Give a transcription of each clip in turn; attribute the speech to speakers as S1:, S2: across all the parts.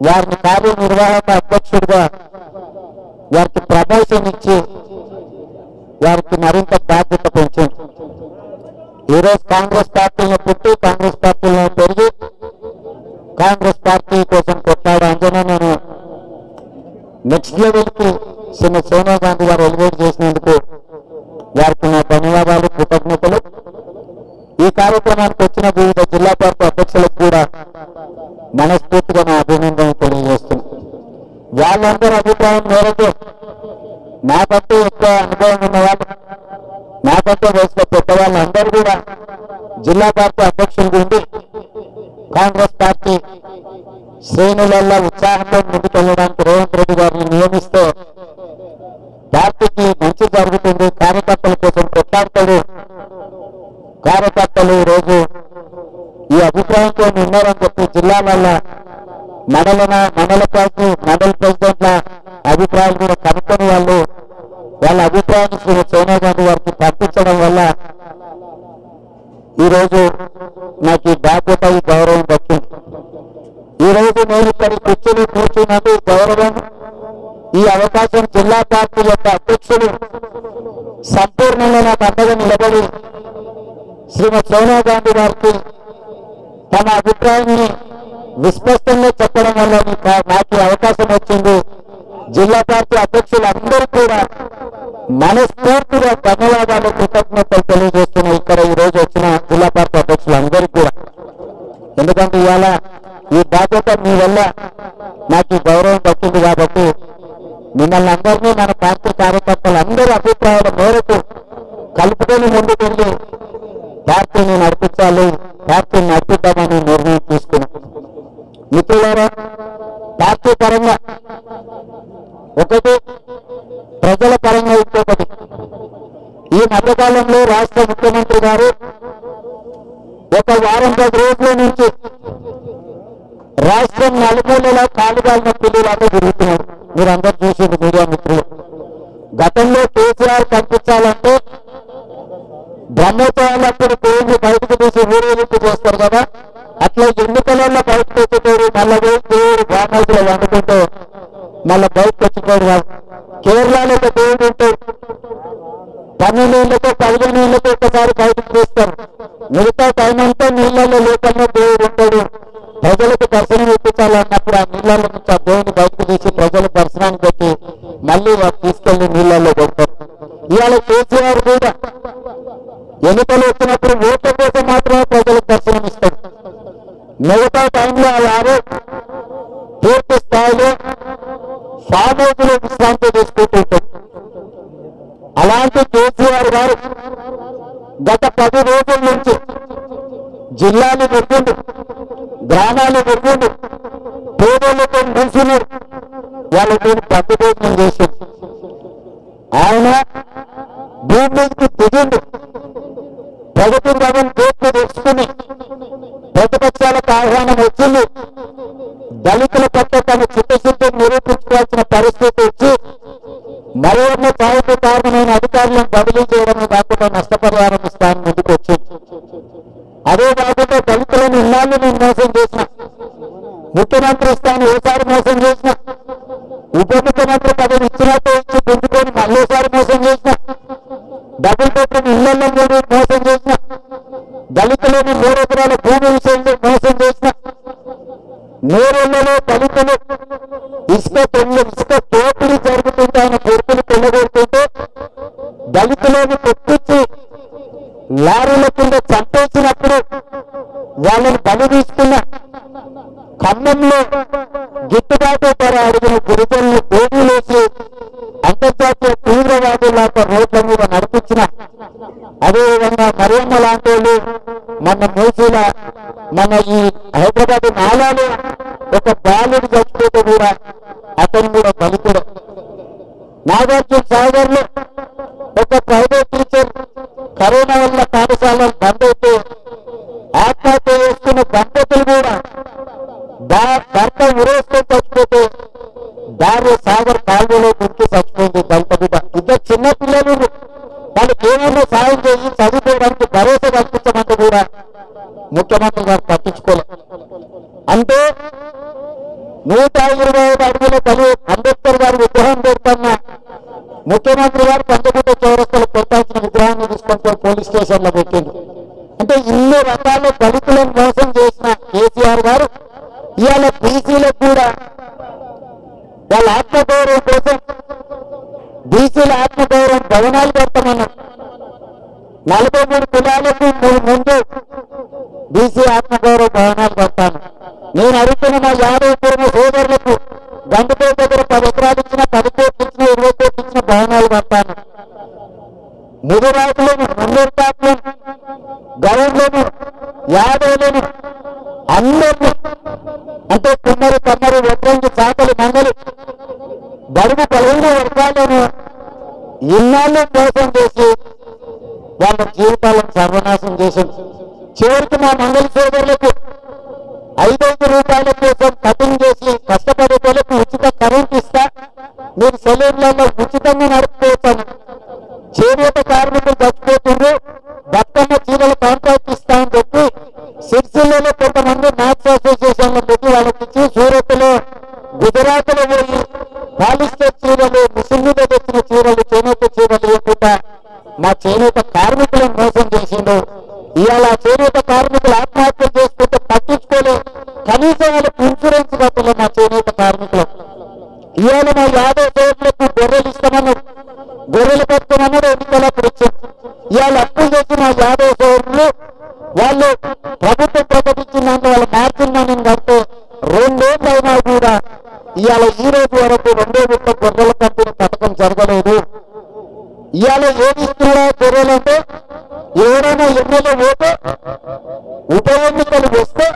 S1: వారిని కార్యనిర్వాహక అధ్యక్షుడిగా వారికి ప్రమోషన్ ఇచ్చి వారికి మరింత బాధ్యత పెంచింది. ఈరోజు కాంగ్రెస్ పార్టీలో పుట్టి కాంగ్రెస్ పార్టీలో పెరిగి కాంగ్రెస్ పార్టీ కోసం కొట్లాడే అంజనను నెక్స్ట్ లెవెల్ కి సోనియా గాంధీ గారు ఎలివేట్ చేసినందుకు వారికి నా ధన్యవాదాలు, కృతజ్ఞతలు. ఈ కార్యక్రమానికి వచ్చిన వివిధ జిల్లా పార్టీ అధ్యక్షులకు కూడా మనస్ఫూర్తిగా నా అభినందనలు తెలియజేస్తుంది. వాళ్ళందరూ అభిప్రాయం మేరకు నాకంటే ఎక్కువ అనుభవం ఉన్న వాళ్ళు, నాకంటే వయసులో పెద్దవాళ్ళు అందరూ కూడా జిల్లా పార్టీ అధ్యక్షులు ఉండి కాంగ్రెస్ పార్టీ శ్రేణులలో ఉత్సాహంతో ముందుకెళ్ళడానికి రేవంత్ రెడ్డి గారిని నియమిస్తే పార్టీకి మంచి జరుగుతుంది, కార్యకర్తల కోసం కొట్లాడతాడు. కార్యకర్తలు రోజు ఈ అభిప్రాయంతో ఉన్నారని చెప్పి జిల్లాలలో మండల ప్రెసిడెంట్ల అభిప్రాయాలు కూడా కనుక్కొని వాళ్ళ అభిప్రాయాన్ని సోనియా గాంధీ గారికి పంపించడం వల్ల ఈరోజు నాకు ఈ బాధ్యత, ఈ గౌరవం దక్కింది. ఈ రోజు నేను ఇక్కడికి కూర్చున్నట్టు ఈ గౌరవం, ఈ అవకాశం జిల్లా పార్టీ యొక్క అధ్యక్షులు సంపూర్ణంగా నాకు అండగా నిలబడి శ్రీమతి సోనియా గాంధీ గారికి తమ అభిప్రాయాన్ని విస్పష్టంగా చెప్పడం వల్ల నాకు అవకాశం వచ్చింది. జిల్లా పార్టీ అధ్యక్షులందరూ కూడా మనస్ఫూర్తిగా ధన్యవాదాలు, కృతజ్ఞతలు తెలియజేస్తున్నాయి ఇక్కడ ఈ రోజు వచ్చిన జిల్లా పార్టీ అధ్యక్షులందరికీ కూడా. ఎందుకంటే ఇవాళ ఈ బాధ్యత మీ వల్ల నాకు ఈ గౌరవం దక్కింది కాబట్టి మిమ్మల్ని అందరినీ మన పార్టీ కార్యకర్తలు అందరూ అభిప్రాయాల మేరకు కలుపుకొని ముందుకెళ్ళి పార్టీని నడిపించాలి, పార్టీని నడిపిద్దామని నిర్ణయం తీసుకున్నాం. మిత్రులారా, పార్టీ పరంగా ఒకటి, ప్రజల పరంగా ఇంకొకటి. ఈ మధ్యకాలంలో రాష్ట్ర ముఖ్యమంత్రి గారు ఒక వారం 10 రోజుల నుంచి రాష్ట్రం నలుమూలలా కాలుగాలిన పిల్లలాగా తిరుగుతున్నారు. మీరందరూ చూసింది మీడియా మిత్రులు. గతంలో కేసీఆర్ కనిపించాలంటే బ్రహ్మోత్సవాలప్పుడు దేవుణ్ణి బయటకు తీసి ఊరేగింపు చేస్తారు కదా, అట్లా ఎన్నికలలో బయటకు వచ్చేటోడు మళ్ళీ దేవుడు గ్రామాల్లో వండుకుంటూ మళ్ళీ బయటకు వచ్చేటోడు కాదు. కేరళలో ఒక దేవుడు ఉంటాడు, 12 ఏళ్లతో 15 ఏళ్లతో ఒకసారి బయటకు తీస్తారు. మిగతా టైం అంతా నీళ్ళల్లో లోకంలో దేవుడు ఉంటాడు. ప్రజలకు దర్శనం ఇప్పించాలన్నప్పుడు ఆ నీళ్ళలో నుంచి ఆ దేవుని బయటకు తీసి ప్రజల దర్శనాన్ని పెట్టి మళ్ళీ వారు తీసుకెళ్లి నీళ్ళల్లో పెడతారు. ఇవాళ కేసీఆర్ కూడా ఎన్నికలు వచ్చినప్పుడు ఓట్ల కోసం మాత్రమే ప్రజలకు దర్శనం ఇస్తారు. మిగతా టైంలో వారు పూర్తి స్థాయిలో ఫామ్ హౌస్లో విశ్రాంతి తీసుకుంటుంటారు. అలాంటి కేసీఆర్ గారు గత 10 రోజుల నుంచి జిల్లాలు తిరిగిండు, గ్రామాలు తిరిగిండు, పేదలతో కూర్చున్నారు, వాళ్ళతో ప్రతిభోజనం చేసిండు. ఆయన భూమి మీదకి దిగిండు, ప్రగతి భవన్ గేట్లు తెచ్చుకుని ప్రతిపక్షాలకు ఆహ్వానం వచ్చింది. దళితుల పట్ల తన చిత్తశుద్ధి నిరూపించుకోవాల్సిన పరిస్థితి వచ్చి మరొక సాహిత్య కారణమైన అధికారులను బదిలీ చేయడమే కాకుండా నష్టపరిహారం ఇస్తానని ముందుకు వచ్చింది. అదే కాకుండా దళితులను ఇన్నాళ్ళు నేను మోసం చేసిన, ముఖ్యమంత్రి స్థానం ఓసారి మోసం చేసిన, ఉప ముఖ్యమంత్రి పదవి ఇచ్చినట్టు ఇచ్చి పొందుకొని మళ్ళీసారి మోసం చేసిన, డబుల్ బెడ్రూమ్ ఇళ్లలో మోసం చేసిన, దళితులను 3 ఎకరాల భూమి విషయంలో మోసం చేసిన, నేరేళ్లలో దళితులు ఇసుక తోపిడి జరుగుతుంటే ఆయన కొడుకులు పెళ్ళగొడుతుంటే దళితులను తెప్పించి లారీల కింద చంపేసినప్పుడు వాళ్ళని బలి తీసుకున్న, ఖమ్మంలో గిట్టుబాటు ధర అడిగిన గిరిజనులు బోధీలేసి అంతర్జాతీయ తీవ్రవాదులాగా రోడ్ల మీద నడిపించిన, అదేవిధంగా మరియమ్మ లాంటి వాళ్ళు మన మూసీల మన ఈ హైదరాబాద్ నాలాలు ఒక బాలుడు చచ్చిపోతే కూడా అతను కూడా దళితుడు. నాగార్జున సాగర్ లో ఒక ప్రైవేట్ టీచర్ కరోనా వల్ల పాఠశాలలు బంద్ అయితే ఆత్మహత్య చేసుకున్న దంపతులు కూడా భర్త ఉరేసుకొని చచ్చిపోతే భార్య సాగర్ కాలువలో దురికి చచ్చిపోయింది దళిత బిడ్డ. 2 చిన్న పిల్లలు, వాళ్ళకి ఏమైనా సాయం చేసి చదువుకోవడానికి భరోసా కల్పించమంటే కూడా ముఖ్యమంత్రి గారు పట్టించుకోలేదు. అంటే 125 అడుగుల బలి అంబేద్కర్ గారి విగ్రహం పెడుతున్న ముఖ్యమంత్రి గారు పంచగుట్ట చౌరస్తలో పెట్టాల్సిన విగ్రహాన్ని తీసుకొని పోలీస్ స్టేషన్ లో పెట్టింది. అంటే ఇన్ని రకాల దళితులను మోసం చేసిన కేసీఆర్ గారు ఇవాళ బీసీలకు కూడా వాళ్ళ ఆత్మగౌరవం కోసం బీసీల ఆత్మగౌరవం భవనాలు కడతామన్నారు. 43 కులాలకు ముందు బీసీ ఆత్మగౌరవ భవనాలు కడతాను. నేను అడుగుతున్న మా 50 కుటుంబ సోదరులకు గంటపేట దగ్గర 10 ఎకరాలు ఇచ్చిన, 10 కోట్లు ఇచ్చిన, 20 కోట్లు ఇచ్చిన భవనాలు కడతాను. ముదిరాకులను, మున్నూరుతాకులను, గౌన్లను, యాదవులను అందరినీ అంటే కుమ్మరి, కమ్మరి, వడ్రంగి, చాకలి, మంగలి బడుగు బలైన వర్గాలను ఇన్నాళ్ళు మోసం చేసి వాళ్ళ జీవితాలను సర్వనాశం చేసింది. చివరికి మా మంగళ సోదరులకు 5 రూపాయల కోసం కటింగ్ చేసి కష్టపడే వాళ్ళకు ఉచిత కరెంట్ ఇస్తా, మీరు సెలూన్లలో ఉచితంగా నడుపుకోవచ్చాను. చేనేత కార్మికులు చచ్చిపోతుండ్రు, బతుకమ్మ చీరల కాంట్రాక్ట్ ఇస్తా అని చెప్పి సిరిసిల్లలో కొంతమంది మ్యాథ్స్ అసోసియేషన్లో పెట్టి వాళ్ళకి ఇచ్చి సూరత్ లో, గుజరాత్ లో పోయి పాలిస్టర్ చీరలు, మిషన్ మీద తెచ్చిన చీరలు, చేనేత చీరలు ఇవ్వకుండా మా చేనేత కార్మికులను మోసం చేసిండు. ఇవాళ చేనేత కార్మికులు ఆత్మహత్యలు చేసుకుంటే పట్టించుకోలే, కనీసం వాళ్ళకి ఇన్సూరెన్స్ కట్టలే మా చేనేత కార్మికులు. ఇవాళ మా యాదవ్ సోదరులకు గొర్రెలు ఇస్తామన్నాడు, గొర్రెలు కట్టమన్నాడు, ఎన్నికలప్పుడు ఇచ్చారు. ఇవాళ అప్పులు చేసి మా యాదవ్ సోదరులు వాళ్ళు ప్రభుత్వం ప్రకటించిందంటే వాళ్ళ మార్జిన్ మనీ కడితే 2 ఏళ్ళు అయినా కూడా ఇవాళ ఈ రోజు వరకు 2 విడత గొర్రెల కంపెనీ పథకం జరగలేదు. ఇవాళ ఏది ఇస్తున్నారో గొర్రెలు అంటే ఎవరైనా ఎమ్మెల్యే పోతే ఉప ఎన్నికలు వస్తే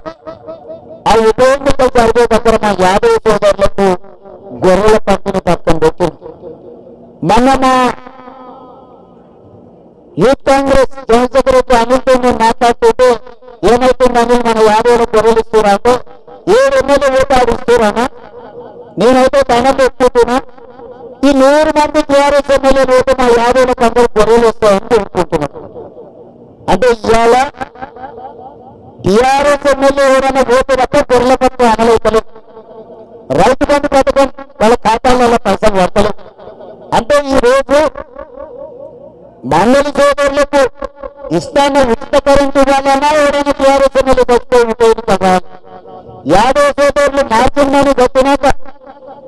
S1: ఆ ఉప ఎన్నికలు జరిగే దగ్గర మా యాదవ్ సోదరులకు గొర్రెల పంపిణీ పథకం పెట్టింది. మొన్న మా యూత్ కాంగ్రెస్ జనరల్ సెక్రటరీ అనిల్తో నేను మాట్లాడుతుంటే ఏమైతుంది అనిల్ మన యాదవ్లో గొర్రెలు ఇస్తున్నా అంటే 7 ఎమ్మెల్యే ఓటు ఆడు ఇస్తున్నానా, నేనైతే ధనం పెట్టుకుంటున్నా, ఈ 100 మంది టీఆర్ఎస్ ఎమ్మెల్యే ఓటు మా యాదవ్లకు అందరూ గొర్రెలు వస్తాయని తెలుసుకుంటున్నాను. అంటే ఇవాళ టీఆర్ఎస్ ఎమ్మెల్యే ఎవరైనా ఓటు తప్ప గొర్రెల పథకం అమలవుతలేదు, రైతు బంధు పథకం వాళ్ళ ఖాతాలలో పైసలు పడతలేదు. అంటే ఈ రోజు మండలి సోదరులకు ఇస్తాన్న ఉచిత కరెంటు ఇవ్వాలన్నా ఎవరైనా టీఆర్ఎస్ ఎమ్మెల్యే తెచ్చుకోవాలి కదా. యాదవ్ సోదరులు మార్జిన్ మనీ కట్టినాక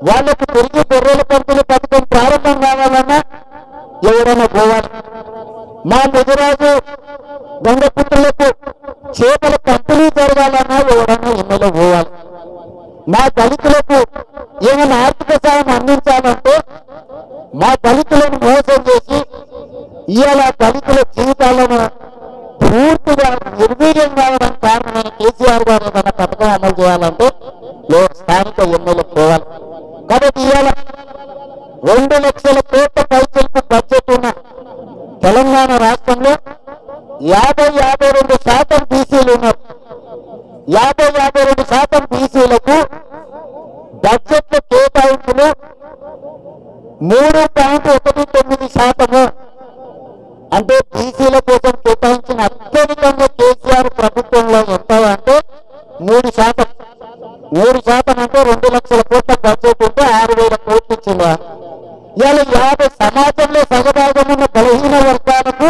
S1: వాళ్లకు తిరిగి గొర్రెల పంపిణీ పథకం ప్రారంభం కావాలన్నా ఎవరైనా పోవాలి. మా ముదిరాజు గంగపుత్రులకు చేపల పంపిణీ జరగాలన్నా ఎవరైనా ఎమ్మెల్యే పోవాలి. మా దళితులకు ఏమైనా ఆర్థిక సాయం అందించాలంటే మా దళితులను మోసం చేసి ఇవాళ దళితుల జీవితాలను పూర్తిగా నిర్వీర్యం కావడానికి కారణమైన కేసీఆర్ గారు ఏదైనా పథకం అమలు చేయాలంటే స్థానిక ఎమ్మెల్యే పోవాలి. కాబట్టి ఇవాళ 2 లక్షల కోట్ల పైసలకు బడ్జెట్ ఉన్న తెలంగాణ రాష్ట్రంలో 52% బీసీలు ఉన్నారు. 52% బీసీలకు బడ్జెట్ కేటాయింపులు 3.19%. అంటే బీసీల కోసం కేటాయించిన అత్యధికంగా కేసీఆర్ ప్రభుత్వంలో ఎంత అంటే 3%. 3% అంటే 2 లక్షల కోట్ల బడ్జెట్ ఉంటే 6,000 కోట్లు ఇచ్చింది. ఇవాళ సమాజంలో సగభాగం ఉన్న బలహీన వర్గాలకు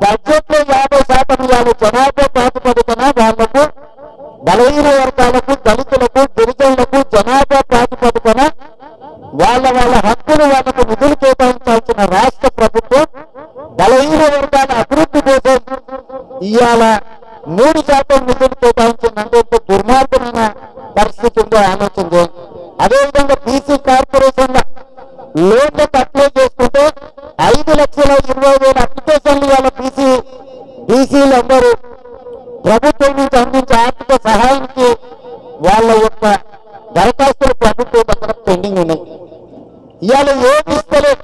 S1: బడ్జెట్ లో 50% ఇవాళ జనాభా ప్రాతిపదికన వాళ్లకు బలహీన వర్గాలకు, దళితులకు, గిరిజనులకు జనాభా ప్రాతిపదికన వాళ్ళ హక్కులు వాళ్ళకు నిధులు కేటాయించాల్సిన రాష్ట్ర ప్రభుత్వం బలహీన వర్గాల అభివృద్ధి కోసం ఇవాళ 3% నిధులు కేటాయించిందంటే ఇంత దుర్మార్గమైన పరిస్థితి ఉందో ఆలోచన చేయండి. అదేవిధంగా బీసీ కార్పొరేషన్ల లోన్లకు అప్లై చేసుకుంటే 5,20,000 అప్లికేషన్లు ఇవాళ బీసీలు అందరూ ప్రభుత్వం నుంచి అందించే ఆర్థిక సహాయానికి వాళ్ళ యొక్క దరఖాస్తులు ప్రభుత్వం దగ్గర పెండింగ్ ఉన్నాయి. ఇవాళ ఏమి ఇస్తలేదు.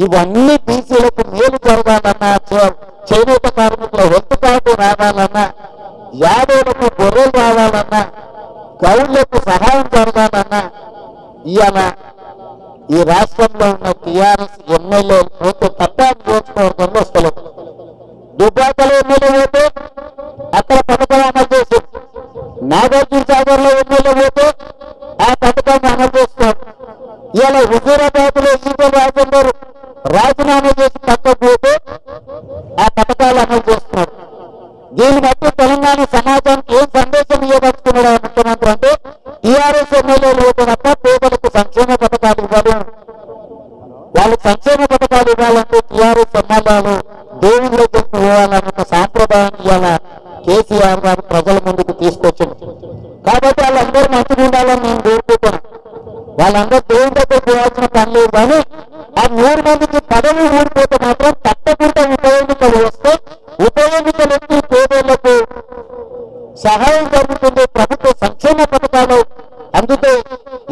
S1: ఇవన్నీ బీసీలకు మేలు జరగాలన్నా, చేనేత కార్మికుల హెల్త్ కార్డు రావాలన్నా, యాదవులకు గొర్రెలు రావాలన్నా, గౌళ్లకు సహాయం జరగాలన్నా ఇవాళ ఈ రాష్ట్రంలో ఉన్న టీఆర్ఎస్ ఎమ్మెల్యే పోతే తప్ప నియోజకవర్గంలో వస్తలేదు. దుబ్బాకలో ఎమ్మెల్యే పోతే అక్కడ పథకం అమలు చేసి, నాగార్జున సాగర్ లో ఎమ్మెల్యే పోతే పోవాలన్న ఒక సాంప్రదాయాన్ని ఇవాళ కేసీఆర్ గారు ప్రజల ముందుకు తీసుకొచ్చింది. కాబట్టి వాళ్ళందరూ మంచిగా ఉండాలని నేను కోరుకుంటున్నాను. వాళ్ళందరూ దేవుని దగ్గర పోవాల్సిన పని లేదు. కానీ ఆ 100 మందికి పదవి ఊడిపోతే మాత్రం తప్పకుండా ఉప ఎన్నికలు వస్తే ఉప ఎన్నికలు వచ్చి పేదలకు సహాయం జరుగుతుంది. ప్రభుత్వ సంక్షేమ పథకాలు అందుకే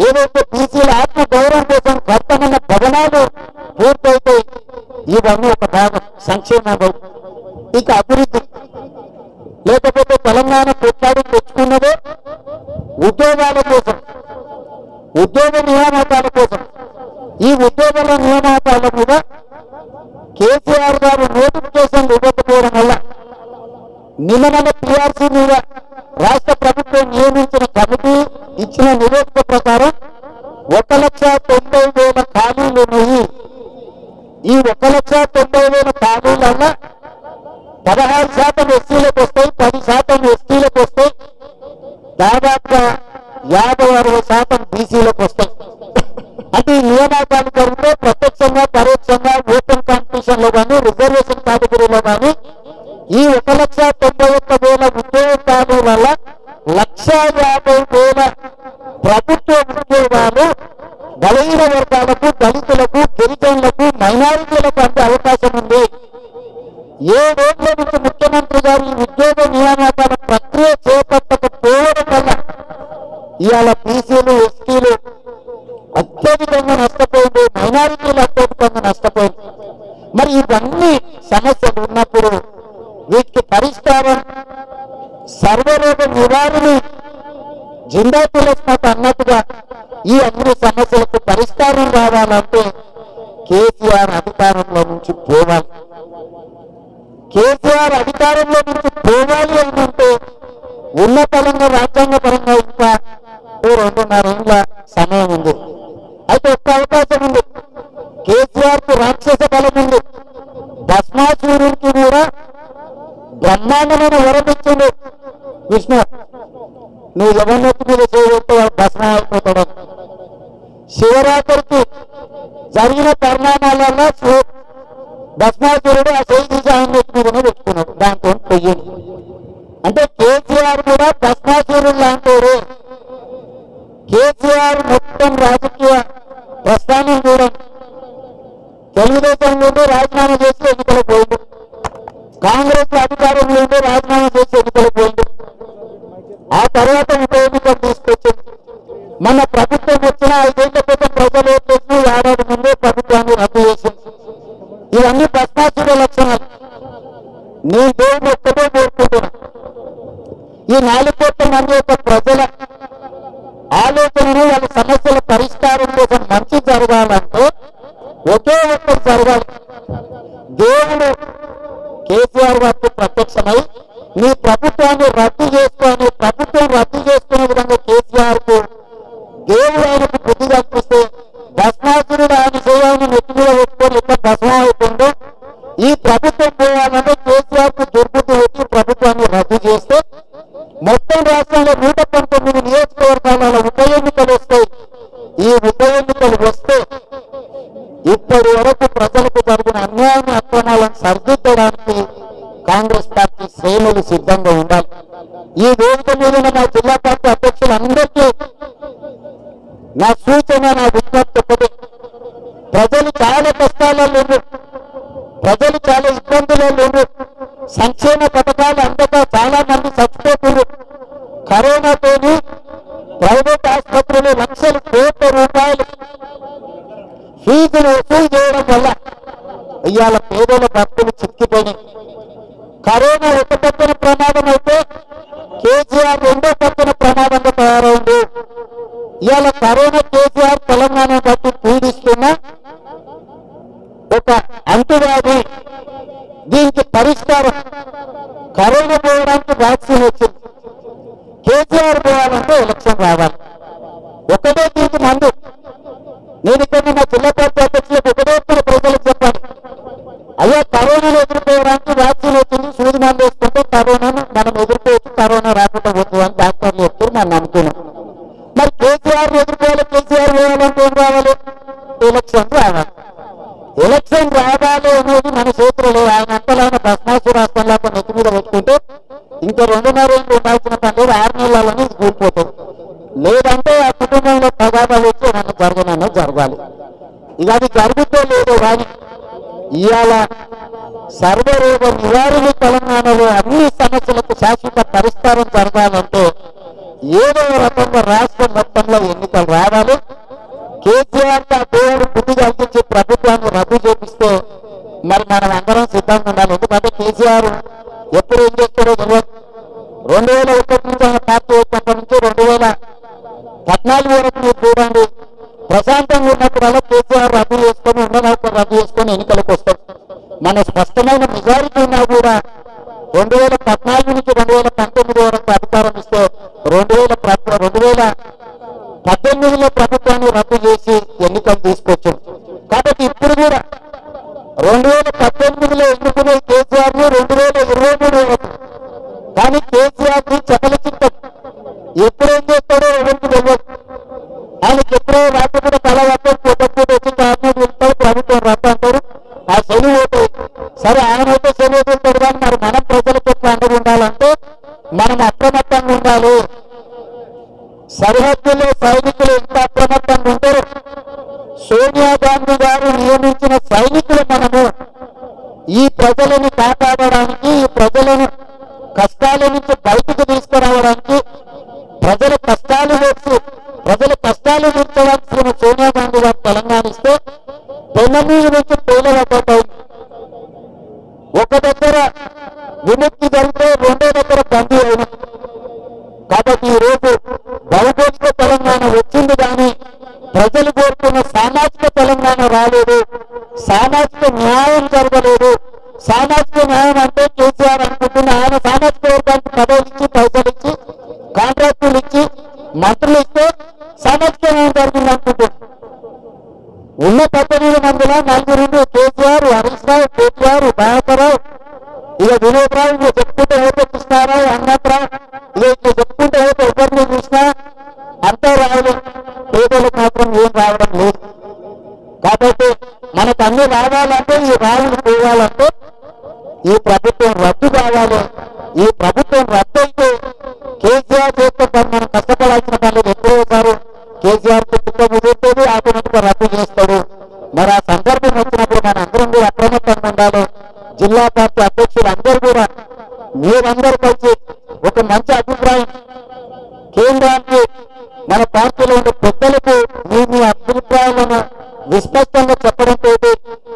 S1: ఏదైతే బీసీల ఆత్మ గౌరవం కోసం కట్టమన్న భవనాలు పూర్తయితే ఇవన్నీ ఒక భాగం సంక్షేమం. ఇక అభివృద్ధి లేకపోతే తెలంగాణ కొట్లాడి తెచ్చుకున్నదే ఉద్యోగాల కోసం, ఉద్యోగ నియామకాల కోసం. ఈ ఉద్యోగాల నియామకాల మీద కేసీఆర్ గారు నోటిఫికేషన్ ఇవ్వకపోవడం వల్ల నిన్న టీఆర్సీ మీద రాష్ట్ర ప్రభుత్వం నియమించిన కమిటీ ఇచ్చిన నివేదిక ప్రకారం 1,90,000 ఖాళీలు ఉన్నాయి. ఈ 1,90,000 ఖాళీలల్లో 16% ఎస్సీలకు వస్తాయి, 10% ఎస్టీలకు వస్తాయి, దాదాపుగా 50-60% బీసీలకు వస్తాయి. అంటే ఈ నియామకాలు జరిగితే ప్రత్యక్షంగా పరోక్షంగా ఓపెన్ కాంపిటీషన్ లో కానీ రిజర్వేషన్ కేటగిరీలో కానీ ఈ 1,91,000 ఉద్యోగ ఖాళీల 1,50,000 ప్రభుత్వ ఉద్యోగాలు బలహీన వర్గాలకు, దళితులకు, గిరిజనులకు, మైనారిటీలకు అందే అవకాశం ఉంది. 7 ఏళ్ల నుంచి ముఖ్యమంత్రి గారు ఈ ఉద్యోగ నియామకాల ప్రక్రియ చేపట్టకపోవడం వల్ల ఇవాళ బీసీలు, ఎస్టీలు అత్యధికంగా నష్టపోయింది, మైనారిటీలు అత్యధికంగా నష్టపోయింది. మరి ఇవన్నీ సమస్యలు ఉన్నప్పుడు వీటికి పరిష్కారం సర్వరోగ నివారణ జిందా తిలస్మత అన్నట్టుగా ఈ అన్ని సమస్యలకు పరిష్కారం రావాలంటే కేసీఆర్ అధికారంలో నుంచి పోవాలి. కేసీఆర్ అధికారంలో నుంచి పోవాలి అంటే ఉన్నతంగా రాజ్యాంగపరంగా ఇంకా 2.5 ఏళ్ల సమయం ఉంది. అయితే ఒక్క అవకాశం ఉంది. కేసీఆర్ కు రాక్షస బలం ఉంది. భస్మాసురుడికి కూడా బ్రహ్మాండమైన వరం ఇచ్చింది విష్ణు. నువ్వు ఎవరినొత్తి మీద చేయబోతే భస్మం అయిపోతాడు. శివరాత్రికి జరిగిన పరిణామాలలో భస్మాసురుడు ఆ చేయి తీసి ఆయన నెత్తి మీదనే పెట్టుకున్నాడు. దాంతో పొయ్యింది. అంటే కేసీఆర్ కూడా భస్మాసురుడు లాంటి కేసీఆర్ మొత్తం రాజకీయ ప్రస్థానం చూడండి. తెలుగుదేశం నుండి రాజీనామా చేసి ఎన్నికలకు పోయింది, కాంగ్రెస్ అధికారంలో ఉండి రాజీనామా చేసి ఎన్నికలకు పోయింది, ఆ తర్వాత ఉప ఎన్నికలు తీసుకొచ్చింది. మన ప్రభుత్వం వచ్చిన 5 ఏళ్ల క్రితం ప్రజలు చేసి ఏడాది ముందే ప్రభుత్వాన్ని రద్దు చేసింది. ఇవన్నీ భస్మాసుర లక్షణాలు. నేను దేవుని ఒక్కటే కోరుకుంటున్నా, ఈ 4 కోట్ల మంది యొక్క ప్రజల ఆలోచనను వాళ్ళ సమస్యల పరిష్కారం కోసం మంచి జరగాలంటే ఒకే ఒక్కరు జరగాలి. దేవుడు కేసీఆర్ గారికి ప్రత్యక్షమై మీ ప్రభుత్వాన్ని రద్దు చేసుకొని, ప్రభుత్వం రద్దు చేసుకునే విధంగా కేసీఆర్ కు దేవుడు ఆయనకు బుద్ధి కల్పిస్తే భస్మాసురుడు ఆయన శరీరాన్ని నెత్తి మీద పెట్టుకొని ఎట్లా భస్మం అయిపోయిందో ఈ ప్రభుత్వం పోవాలంటే కేసీఆర్ కు దుర్బుద్ధి వచ్చి ప్రభుత్వాన్ని రద్దు చేస్తే మొత్తం రాష్ట్రంలో 119 నియోజకవర్గాలలో ఉప ఎన్నికలు వస్తాయి. ఈ ఉప ఎన్నికలు వస్తే ఇప్పటి వరకు ప్రజలకు జరిగిన అన్యాయ అక్రమాలను సరిదిద్దడానికి కాంగ్రెస్ పార్టీ శ్రేణులు సిద్ధంగా ఉండాలి. ఈ వేదిక మీద మా జిల్లా పార్టీ అధ్యక్షులందరికీ నా సూచన, నా విజ్ఞప్తి ఒకటి. ప్రజలు చాలా కష్టాల్లో లేరు, ప్రజలు చాలా ఇబ్బందుల్లో లేరు, సంక్షేమ పథకాలు అందక చాలా మంది చచ్చిపోతున్నారు. కరోనాతోని ప్రైవేట్ ఆసుపత్రులు లక్షల కోట్ల రూపాయలు ఫీజులు వసూలు చేయడం వల్ల ఇవాళ పేదల భక్తులు చిక్కిపోయినాయి. కరోనా ఒక పక్కన ప్రమాదం అయితే కేసీఆర్ 2వ పక్కన ప్రమాదంగా తయారైంది. ఇవాళ కరోనా కేసీఆర్ తెలంగాణ బట్టి పీడిస్తున్న ఒక అంటువ్యాధి. దీనికి పరిష్కారం కరోనా పోవడానికి వ్యాక్సిన్ వచ్చింది. కేసీఆర్ పోవాలంటే ఎలక్షన్ రావాలి. ఒకటే దీనికి మందు. నేను ఇక్కడ నా జిల్లా పార్టీ అధ్యక్షులకు ఒకటే ప్రజలకు చెప్పాను, అయ్యా కరోనాను ఎదుర్కోవడానికి వ్యాక్సిన్ వచ్చింది, సూది మందు వేసుకుంటే కరోనాను మనం ఎదుర్కోవచ్చు, కరోనా రాకుండా పోతుంది అని డాక్టర్లు చెప్తారు. మనం నమ్ముతున్నాం. మరి కేసీఆర్ ఎదుర్కోవాలి, కేసీఆర్ పోవాలంటే ఏం రావాలి? ఎలక్షన్ రావాలి. ఎలక్షన్ రావాలి అనేది మన చేతిలో. ఆయన అంతలో భస్మాసురాస్త్రం 2.5 ఏళ్ళు ఉండాల్సిన పండుగ 6 నెలలని కూలిపోతుంది. లేదంటే ఆ కుటుంబంలో ప్రగాదాలు వచ్చి ఏమన్నా జరగనన్నా జరగాలి. ఇక అది జరుగుతో లేదో కానీ ఇవాళ సర్వరోగ నివారణ తెలంగాణలో అన్ని సమస్యలకు శాశ్వత పరిష్కారం జరగాలంటే ఏదో రకంగా రాష్ట్రం మొత్తంలో ఎన్నికలు రావాలి. కేసీఆర్ దేవుడు బుద్ధి కల్పించి ప్రభుత్వాన్ని రద్దు చేపిస్తే మరి మనం అందరం సిద్ధంగా ఉండాలి. ఎందుకంటే కేసీఆర్ ఎప్పుడు ఏం చేస్తాడో తెలియదు. 2001 నుంచి ఆయన పార్టీ వచ్చినప్పటి నుంచి 2014 వరకు మీరు చూడండి, ప్రశాంతంగా ఉన్నప్పుడల్లా కేసీఆర్ రద్దు చేసుకొని ఉన్నప్పుడు రద్దు చేసుకొని ఎన్నికలకు వస్తాం. మన స్పష్టమైన మెజారిటీ ఉన్నా కూడా 2014 నుంచి 2019 వరకు అధికారం ఇస్తే 2018లో ప్రభుత్వాన్ని రద్దు చేసి ఎన్నికలు తీసుకొచ్చాం. కాబట్టి ఇప్పుడు కూడా 2018లో ఎన్నుకునే కేసీఆర్ ని 2023 వరకు, కానీ కేసీఆర్ ని చెక్కల చిత్తం ఎప్పుడేం చేస్తాడో ఎవరికి తెలియదు. ఆయనకి ఎప్పుడో రాత్రి కూడా తల వస్తాడు, పొద్దుపూట వచ్చి కారణం వెళ్తాడు, ప్రభుత్వం రద్దు అంటారు, ఆ శని పోతాయి. సరే ఆయన అయితే శని వెళ్తాడు, కానీ మరి మనం ప్రజలకు ఎట్లా అండగా ఉండాలంటే మనం అప్రమత్తంగా ఉండాలి. సరిహద్దులో సైనికులు ఎంత అప్రమత్తంగా ఉంటారు, సోనియా గాంధీ గారు నియమించిన సైనికులు మనము ఈ ప్రజలను కాపాడడానికి, ఈ ప్రజలను కష్టాల నుంచి బయటకు తీసుకురావడానికి, ప్రజల కష్టాలు తీర్చడానికి సోనియా గాంధీ గారు తెలంగాణ ఇస్తే పెన్నమీద నుంచి పేలవడ్డాయి. ఒక దగ్గర విముక్తి జరిగితే రెండో దగ్గర బందీ అయిన. కాబట్టి ఈరోజు భౌగోళిక తెలంగాణ వచ్చింది, కానీ ప్రజలు కోరుకున్న సామాజిక తెలంగాణ రాలేదు, సామాజిక న్యాయం జరగలేదు. సామాజిక న్యాయం అంటే కేసీఆర్ అనుకుంటున్న ఆయన సామాజిక వర్గానికి పదవులు ఇచ్చి, పైసలు ఇచ్చి, కాంట్రాక్టులు ఇచ్చి, మంత్రులు ఇస్తే సామాజిక న్యాయం జరిగింది అనుకుంటున్నారు. ఉన్న 18 మందిలో 4 కేసీఆర్, హరీష్ రావు, కేటీఆర్, దయాకర్రావు, ఇక వినోద్ రావు, ఇక చెప్పుకుంటే ఓటే కృష్ణారావు, అన్నట్రావు, ఇక చెప్పుకుంటే ఓటే ఎవరిని చూసినా అంతా రావడం, పేదలకు మాత్రం ఏం రావడం లేదు. కాబట్టి మనకు అన్ని రావాలంటే, ఈ రావులు పోవాలంటే ఈ ప్రభుత్వం రద్దు కావాలి. ఈ ప్రభుత్వం రద్దు అయితే కేసీఆర్ చేస్తే మనం కష్టపడాల్సిన పనులు ఎక్కువసారు కేసీఆర్ తిక్క ముదురుతుంది, ఆటోమేటిక్ గా రద్దు చేస్తాడు. మరి ఆ సందర్భం వచ్చినప్పుడు మన అందరం కూడా అప్రమత్తంగా ఉండాలి. జిల్లా పార్టీ అధ్యక్షులు అందరూ కూడా మీరందరూ కలిసి ఒక మంచి అభిప్రాయం కేంద్రానికి, మన పార్టీలో ఉండే పెద్దలకు మీ అభిప్రాయాలను విస్పష్టంగా చెప్పడంతో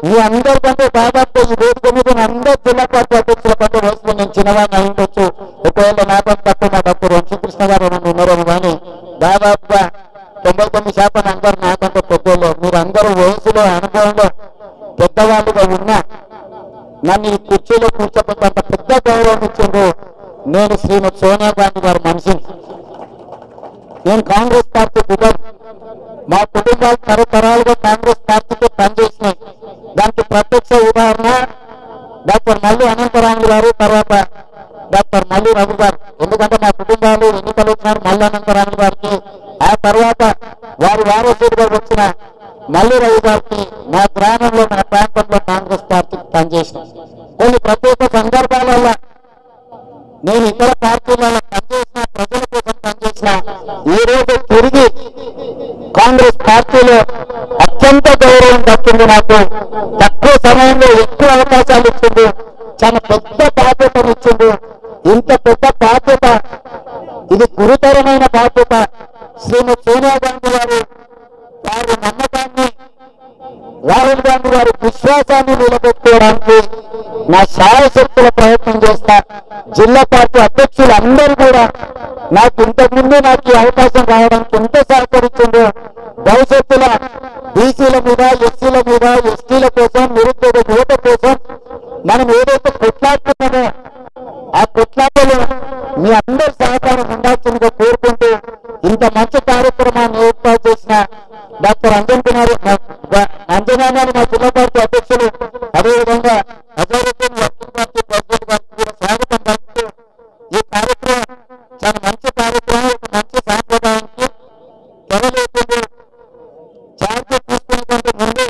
S1: మీ అందరికంటే దాదాపు ఈ వేదిక మీద అందరు జిల్లా పార్టీ అధ్యక్షుల కంటే వయసులో నేను చిన్నవాడిని అయి ఉండొచ్చు. ఒకవేళ నాకం తక్కువ మా డాక్టర్ వంశీకృష్ణ గారు ఉన్నారేమో, కానీ దాదాపుగా 99% అందరూ నాకంటే పెద్దోళ్ళు. మీరు అందరూ వయసులో అనుభవంలో పెద్దవాళ్ళుగా ఉన్నా నన్ను ఈ కుర్చీలో కూర్చోబెట్టంత పెద్ద గౌరవం ఇచ్చిండ్రు. నేను శ్రీమతి సోనియా గాంధీ గారి మనిషిని. నేను కాంగ్రెస్ పార్టీ బిడ్డను. మా కుటుంబాలు తరతరాలుగా కాంగ్రెస్ పార్టీతో పనిచేసినాయి. దానికి ప్రత్యక్ష ఉదాహరణ డాక్టర్ మల్లి అనంతరాములు గారు, తర్వాత డాక్టర్ మల్లి రవి గారు. ఎందుకంటే మా కుటుంబాలు ఎన్నికలు వచ్చినారు మల్లి అనంతరాములు గారికి, ఆ తర్వాత వారి వారసుడిగా వచ్చిన మల్లి రవి గారికి మా గ్రామంలో, మన ప్రాంతంలో కాంగ్రెస్ పార్టీకి పనిచేసిన కొన్ని ప్రత్యేక సందర్భాలలో నేను ఇతర పార్టీలలో పనిచేసిన, ప్రజల కోసం పనిచేసిన, ఈ రోజు తిరిగి కాంగ్రెస్ పార్టీలో అత్యంత గౌరవం దక్కింది. నాకు తక్కువ సమయంలో ఎక్కువ అవకాశాలు ఇచ్చింది, చాలా పెద్ద బాధ్యతను ఇచ్చింది. ఇంత పెద్ద బాధ్యత, ఇది గురుతరమైన బాధ్యత. శ్రీమతి సోనియా గాంధీ గారు వారి నమ్మకాన్ని, రాహుల్ గాంధీ గారి విశ్వాసాన్ని నిలబెట్టుకోవడానికి నా శాయశక్తుల ప్రయత్నం చేస్తా. జిల్లా పార్టీ అధ్యక్షులు అందరూ కూడా నాకు ఇంతకుముందు నాకు ఈ అవకాశం రావడానికి ఎంత సహకరించిందో, భవిష్యత్తులో బీసీల మీద, ఎస్సీల మీద, ఎస్టీల కోసం, నిరుద్యోగ యువత కోసం మనం ఏదైతే కొట్లాడుతున్నామో ఆ కొట్లాటలో మీ అందరి సహకారం ఉండాల్సిందిగా కోరుకుంటూ ఇంత మంచి కార్యక్రమాన్ని ఏర్పాటు చేసిన డాక్టర్ అంజనాని మా జిల్లా పార్టీ అధ్యక్షులు, అదేవిధంగా అజరుద్దీన్ వర్కింగ్ పార్టీ ప్రెసిడెంట్ గారికి కూడా స్వాగతం పలుకుతూ ఈ కార్యక్రమం చాలా మంచి కార్యక్రమం, ఒక మంచి సాంప్రదాయానికి తెరలేకుండా ఛార్జ్ తీసుకునే కంటే ముందే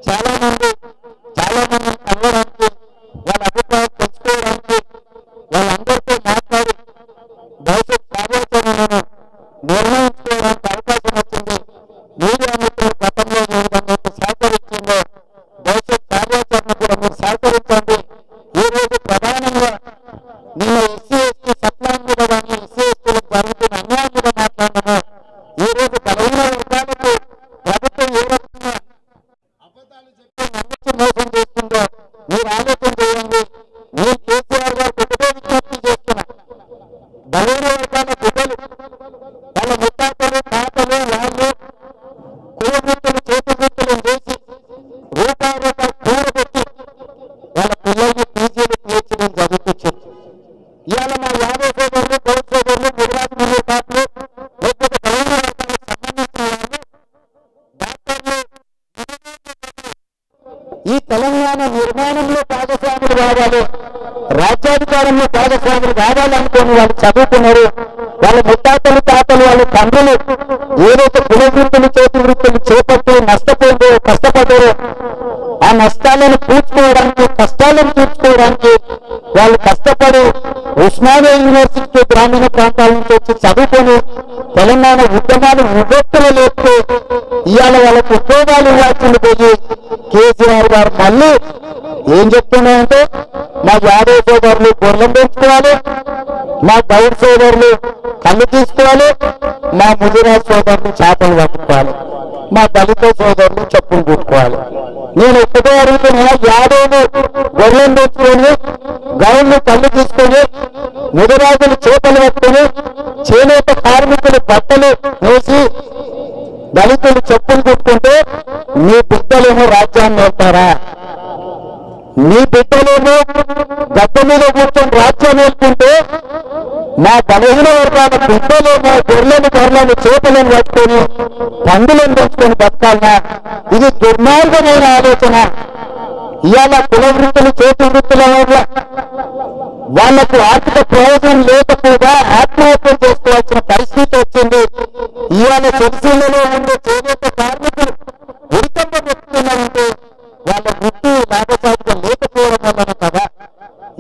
S1: చాలా మందిని కలవడానికి, వాళ్ళ అభిప్రాయాలు తెలుసుకోవడానికి, వాళ్ళందరితో మాట్లాడి అధికారంలో భాగస్వాములు కావాలనుకుని వాళ్ళు చదువుకున్నారు. వాళ్ళ ముత్తాతలు తాతలు వాళ్ళ తండ్రులు ఏదైతే కుల వృత్తులు చేతి వృత్తులు చేపట్టి నష్టపోయిందో కష్టపడ్డారో ఆ నష్టాలను పూడ్చుకోవడానికి కష్టాలను తీర్చుకోవడానికి వాళ్ళు కష్టపడి ఉస్మానియా యూనివర్సిటీ గ్రామీణ ప్రాంతాల నుంచి వచ్చి చదువుకొని తెలంగాణ ఉద్యమాలు ఉవ్వెత్తులు లేస్తే ఇవాళ వాళ్ళకు ఉద్యోగాలు ఇవ్వాల్సింది పోయి కేసీఆర్ గారు మళ్ళీ ఏం చెప్తున్నాయంటే మా యాదవ్ సోదరులు గొర్రెలు పెంచుకోవాలి, మా గౌడ్ సోదరులు కళ్ళు తీసుకోవాలి, మా ముదిరాజ్ సోదరులు చేపలు పట్టుకోవాలి, మా దళిత సోదరులు చెప్పులు కుట్టుకోవాలి. నేను ఒక్కటే అడుగుతున్నా, యాదవ్లు గొర్రెలు పెంచుకొని గౌడ్లు కళ్ళు తీసుకొని ముదిరాజులు చేపలు పట్టుకొని చేనేత కార్మికులు బట్టలు వేసి దళితులు చెప్పులు కుట్టుకుంటే మీ బిడ్డలేమో రాజ్యాన్ని వెళ్తారా? మీ బిడ్డలేమో గడ్డ మీద కూర్చొని రాజ్యం వెళ్తుంటే మా బలహీన వర్గాల బిడ్డలేమో గొర్రెలను చేపలను పట్టుకొని పందులను పెంచుకొని బతకాలనా? ఇది దుర్మార్గమైన ఆలోచన. ఇవాళ కుల వృత్తులు చేతి వృత్తుల వల్ల వాళ్లకు ఆర్థిక ప్రయోజనం లేకపోగా ఆత్మహత్య చేసుకోవాల్సిన పరిస్థితి వచ్చింది. ఇవాళ సిరిసిల్లలో ఉండే చేనేత కార్మికులు ఉరికంప పెట్టుకున్నారంటే వాళ్ళ వృత్తి లాభసాటిగా లేకపోవడం వల్లనే కదా.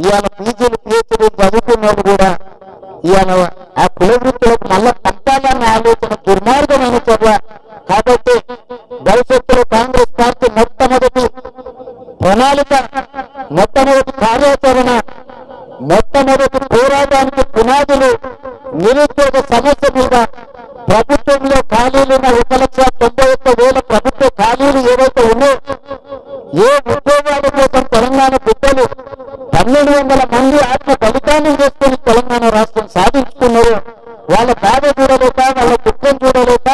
S1: ఇవాళ పీజీలు పిహెచ్డీలు చదువుకున్న వాళ్ళు కూడా ఇవాళ ఆ కుల వృత్తులకు మళ్ళా పంపాలన్న ఆలోచన దుర్మార్గమైన చర్య. కాబట్టి భవిష్యత్తులో కాంగ్రెస్ పార్టీ మొట్టమొదటి ప్రణాళిక, మొట్టమొదటి కార్యాచరణ, మొట్టమొదటి పోరాటానికి పునాదులు నిరుద్యోగ సమస్య మీద ప్రభుత్వంలో ఖాళీలున్న 1,91,000 ప్రభుత్వ ఖాళీలు ఏవైతే ఉన్నాయో ఏ ఉద్యోగాల కోసం తెలంగాణ బిడ్డలు 1,200 మంది ఆత్మ బలిదానం చేసుకుని తెలంగాణ రాష్ట్రం సాధించుకున్నారు. వాళ్ళ బాధ చూడలేక, వాళ్ళ దుఃఖం చూడలేక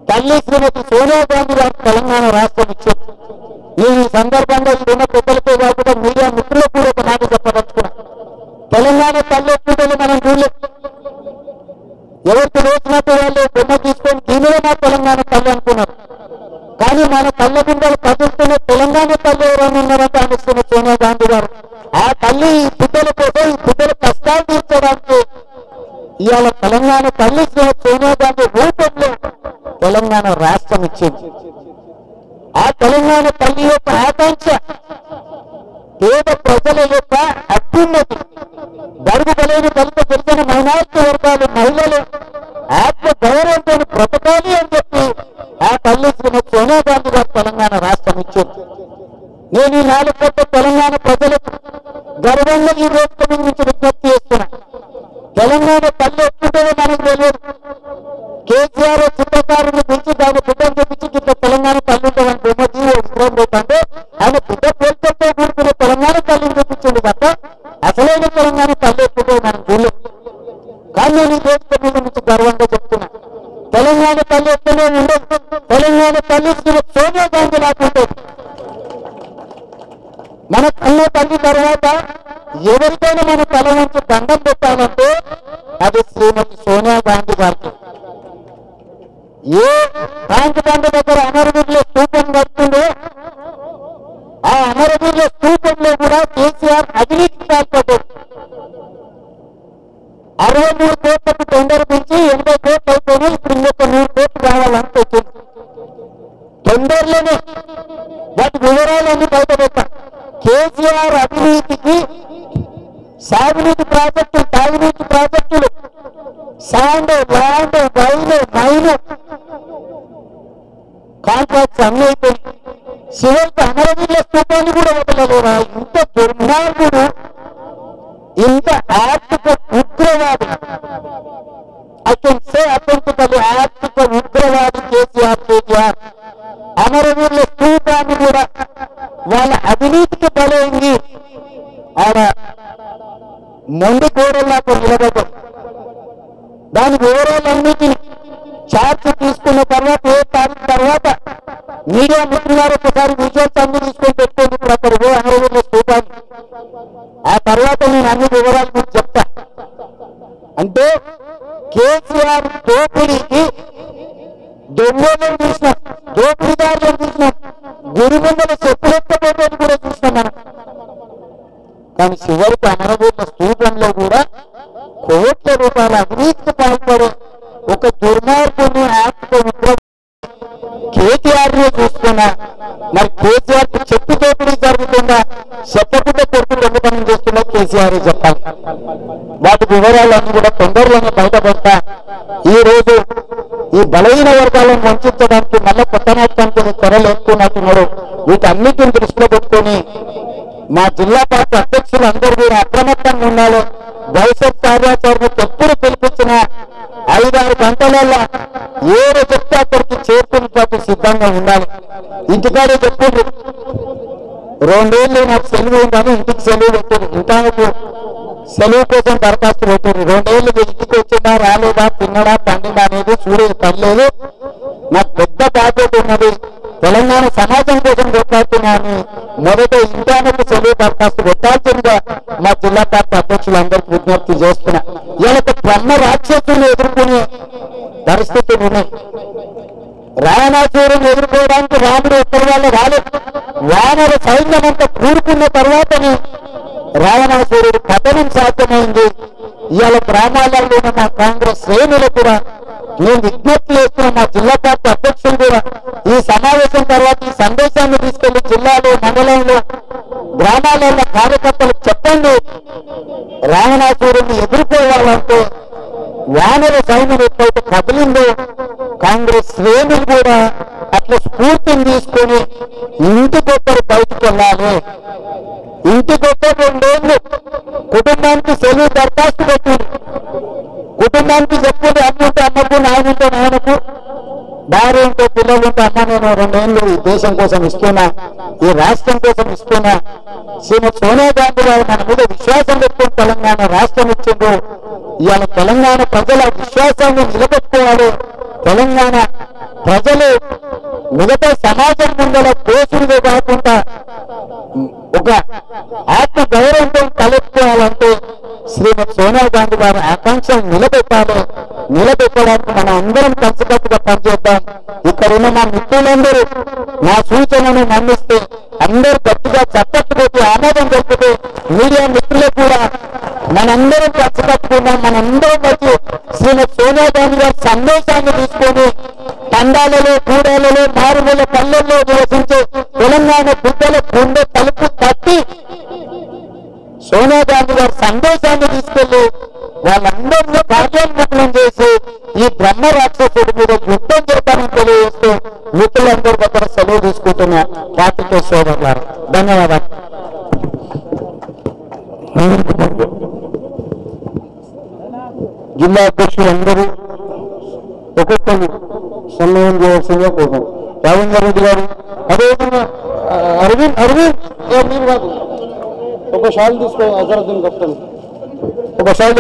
S1: తల్లి శ్రీమతి సోనియా గాంధీ గారు తెలంగాణ రాష్ట్రం ఇచ్చారు. ఈ సందర్భంగా ఇప్పుడున్న పెద్దలతో కాకుండా మీడియా మిత్రులకు కూడా ఒక మాట చెప్పదలుచుకున్నా. తెలంగాణ తల్లి ఎప్పుడూ మనం చూడలేదు. ఎవరికి వేసినట్టు వాళ్ళు బొమ్మ తీసుకొని దీనిలో మా తెలంగాణ తల్లి అనుకున్నారు. కానీ మన కళ్ళ గుండెలు కదులుతున్న తెలంగాణ తల్లి ఎవరైనా ఉన్నారంటే అనుకున్న సోనియా గాంధీ గారు. ఆ తల్లి ఈ బిడ్డల కోసం, ఈ బిడ్డల కష్టాలు తీర్చడానికి ఇవాళ తెలంగాణ తల్లి సోనియా గాంధీ రూపంలో తెలంగాణ రాష్ట్రం ఇచ్చింది. ఆ తెలంగాణ తల్లి యొక్క ఆకాంక్ష పేద ప్రజల యొక్క అభ్యున్నతి, బడుగు బలైన దళిత గిరిజన మైనారిటీ వర్గాలు మహిళలు ఆత్మ గౌరవంతో బ్రతకాలి అని చెప్పి ఆ తల్లి శ్రీమతి సోనియా గాంధీ గారు తెలంగాణ రాష్ట్రం ఇచ్చింది. నేను ఈ 4 కోట్ల తెలంగాణ ప్రజలకు గర్వంగా ఈ రోజు నుంచి విజ్ఞప్తి చేస్తున్నా. తెలంగాణ తల్లి ఎప్పుడో మనకు తెలియదు. కేసీఆర్ చిత్రకారుని పిలిచి దాని బిడ్డను చూపించి ఇట్లా తెలంగాణ తల్లి ఉంటుందని బొమ్మజీ విగ్రహం పెట్టంటే ఆయన బిడ్డ పేరుతో కూడుకున్న తెలంగాణ తల్లిని చూపించింది తప్ప అసలైన తెలంగాణ తల్లి ఎప్పుడో మనం చూడలేదు. కానీ నేను ఈ దేశం మీద నుంచి గర్వంగా చెప్తున్నా, తెలంగాణ తల్లి ఎప్పుడో ఉండదు. తెలంగాణ తల్లి సోనియా గాంధీ లాకుంటుంది. మన కన్న తల్లి తర్వాత ఎవరికైనా మన తల నుంచి దండం పెట్టాలంటే అది శ్రీమతి సోనియా గాంధీ గారికి. ఏ బ్యాంకు బండ దగ్గర అమరవీరుల స్తూపం కడుతుందో ఆ అమరవీరుల స్తూపంలో కూడా కేసీఆర్ అవినీతి పాల్పడ్డాడు. 63 కోట్లకు టెండర్ పిలిచి 80 కోట్లు అయిపోయినాయి. ఇప్పుడు ఇంకొక 100 కోట్లు రావాలని వచ్చింది. టెండర్లోనే వాటి వివరాలన్నీ బయటపెట్టా. కేసీఆర్ అవినీతికి సాగునీటి ప్రాజెక్టులు, తాగునీటి ప్రాజెక్టులు, శాండ్, ల్యాండ్, రైలు, మైలు కాంట్రాక్ట్స్ అన్నీ అయిపోయి చివరికి అమరవీరుల స్తూపాన్ని కూడా వదలలేరా? ఇంత దుర్మార్గుడు, ఇంత ఆర్థిక ఉగ్రవాది, అత్యంతకలి ఆర్థిక ఉగ్రవాది కేసీఆర్. అమరవీరుల స్తూపాన్ని కూడా వాళ్ళ అవినీతికి బలైంది. ఆడ మొండి గోడల్లాగా నిలబడ్డారు. దాని వివరాలన్నిటిని చార్జ్ తీసుకున్న తర్వాత ఏ తారీఖు తర్వాత మీడియా మిత్రులారు ఒకసారి విజువల్స్ అన్ని తీసుకొని పెట్టుకోండి. ఇప్పుడు అక్కడ అమరవీరుల స్తూపాన్ని ఆ తర్వాత నేను అన్ని వివరాలు మీకు చెప్తా. అంటే కేసీఆర్ దోపిడీకి దొంగలను చూసినాం, దోపిడీదారులను చూసినాం, గురిమందల చెప్పులెత్తపోతే కూడా చూసినాం మనం. కానీ చివరికి అమరవీరుల స్తూపంలో కూడా కోట్ల రూపాయల అవినీతికి పాల్పడే ఒక దుర్మార్గుని ఆత్మ కేటీఆర్ ని చూస్తున్నా. మరి కేసీఆర్ కి చెప్పు దోపిడీ జరుగుతుందా, చెప్పకుండా కొడుకు దొంగతనం చేస్తున్నా కేసీఆర్ చెప్పాలి. వాటి వివరాలన్నీ కూడా తొందరలోనే బయటపడతా. ఈ రోజు ఈ బలహీన వర్గాలను వంచడానికి మళ్ళీ కొత్త నాటకానికి తెరలేసుకున్నట్టున్నాడు. వీటన్నిటిని దృష్టిలో పెట్టుకొని మా జిల్లా పార్టీ అధ్యక్షులు అందరూ కూడా అప్రమత్తంగా ఉండాలి. భవిష్యత్ కార్యాచరణకు ఎప్పుడు పిలిపించిన 5-6 గంటలలో ఏడు చెప్తే అక్కడికి చేరుకునేటట్టు సిద్ధంగా ఉండాలి. ఇంటికాడే చెప్పిండ్రు 2 ఏళ్ళు నాకు సెలవు ఉందని ఇంటికి సెలవు పెట్టారు. ఇంటానికి సెలవు కోసం దరఖాస్తు పెట్టారు. 2 ఏళ్ళు ఇంటికి వచ్చిందా రాలేదా తిన్నడా పండినా అనేది చూడే పర్లేదు. నాకు పెద్ద బాధ్యత ఉన్నది, తెలంగాణ సమాజం కోసం కొట్లాడుతున్నాను. మొదట ఇంటానికి సెలవు దరఖాస్తు పెట్టాల్సిందిగా మా జిల్లా పార్టీ అధ్యక్షులందరికీ విజ్ఞప్తి చేస్తున్నా. ఇలా బ్రహ్మ రాక్షసుని ఎదుర్కొనే పరిస్థితులు ఉన్నాయి. రావణాసురుని ఎదుర్కోవడానికి రాముడు ఎక్కడి వాళ్ళు రాలేదు. వానర సైన్యం అంతా కూరుకున్న తర్వాతనే రావణాసురుడు పతనం సాధ్యమైంది. ఇవాళ గ్రామాలలో ఉన్న మా కాంగ్రెస్ శ్రేణులు కూడా నేను విజ్ఞప్తి చేస్తున్న మా జిల్లా పార్టీ అధ్యక్షులు కూడా ఈ సమావేశం తర్వాత ఈ సందేశాన్ని తీసుకెళ్లి జిల్లాలో మండలంలో గ్రామాలలో కార్యకర్తలకు చెప్పండి, రావణాసురుడిని ఎదుర్కోవాలంటే వానర సైన్యం ఎప్పుడైతే కదిలిందో కాంగ్రెస్ శ్రేణులు కూడా అట్లా స్ఫూర్తిని తీసుకొని ఇంటికొక్కరు బయటకు వెళ్ళాలి. ఇంటికొక్కరు 2 ఏళ్ళు కుటుంబానికి సెలవు దరఖాస్తు పెట్టింది. కుటుంబానికి చెప్పుకుంటే అమ్ముంటే అమ్మకు, నాయనుంటే నాయనకు, భార్య ఉంటే పిల్లలు ఉంటే అమ్మ నేను 2 ఏళ్ళు ఈ దేశం కోసం ఇస్తున్నా, ఈ రాష్ట్రం కోసం ఇస్తున్నా. శ్రీమతి సోనియా గాంధీ గారు మన మీద విశ్వాసం పెట్టుకుని తెలంగాణ రాష్ట్రం ఇచ్చిండ్రు. ఇవాళ తెలంగాణ ప్రజల విశ్వాసాన్ని నిలబెట్టుకోవాలి. తెలంగాణ ప్రజలు మిగతా సమాజం ముందర దోషులుగా కాకుండా ఒక ఆత్మ గౌరవంతో తలెత్తుకోవాలంటే శ్రీమతి సోనియా గాంధీ గారి ఆకాంక్షలు నిలబెట్టాలి. నిలబెట్టడానికి మనం అందరం కలిసికట్టుగా పనిచేద్దాం. ఇక్కడ ఉన్న మా మిత్రులందరూ నా సూచనను నమ్మిస్తే అందరూ గట్టిగా చప్పట్లు పెట్టి ఆమోదం తెలిపితే మీడియా మిత్రులకు కూడా మనందరం కలిసికట్టుకున్నాం. మనందరం వచ్చి శ్రీమతి సోనియా గాంధీ గారి సందేశాన్ని తీసుకొని తండాలలో, గూడాలలో, మారుమూల పల్లెల్లో నివసించే తెలంగాణ బిడ్డల గుండె తలుపు తట్టి సోనియా గాంధీ గారి సందేశాన్ని తీసుకెళ్లి వాళ్ళందరినీ కార్యోన్ముఖం చేసి ఈ బ్రహ్మ రాక్షసుడి మీద యుద్ధం చేద్దామని తెలియజేస్తూ మిత్రులందరూ దగ్గర సెలవు తీసుకుంటున్నా. పాత్రికేయ సోదరులారా ధన్యవాదాలు. జిల్లా అధ్యక్షులందరూ ఒక్కొక్కరు సన్మానం చేయవలసిందిగా కోరుతాం. రాజేందర్ రెడ్డి గారు, అదేవిధంగా అరవింద్ మీరు కాదు ఒక షాల్ తీసుకో, అజరుద్దీన్ కప్తాను ఒక షాల్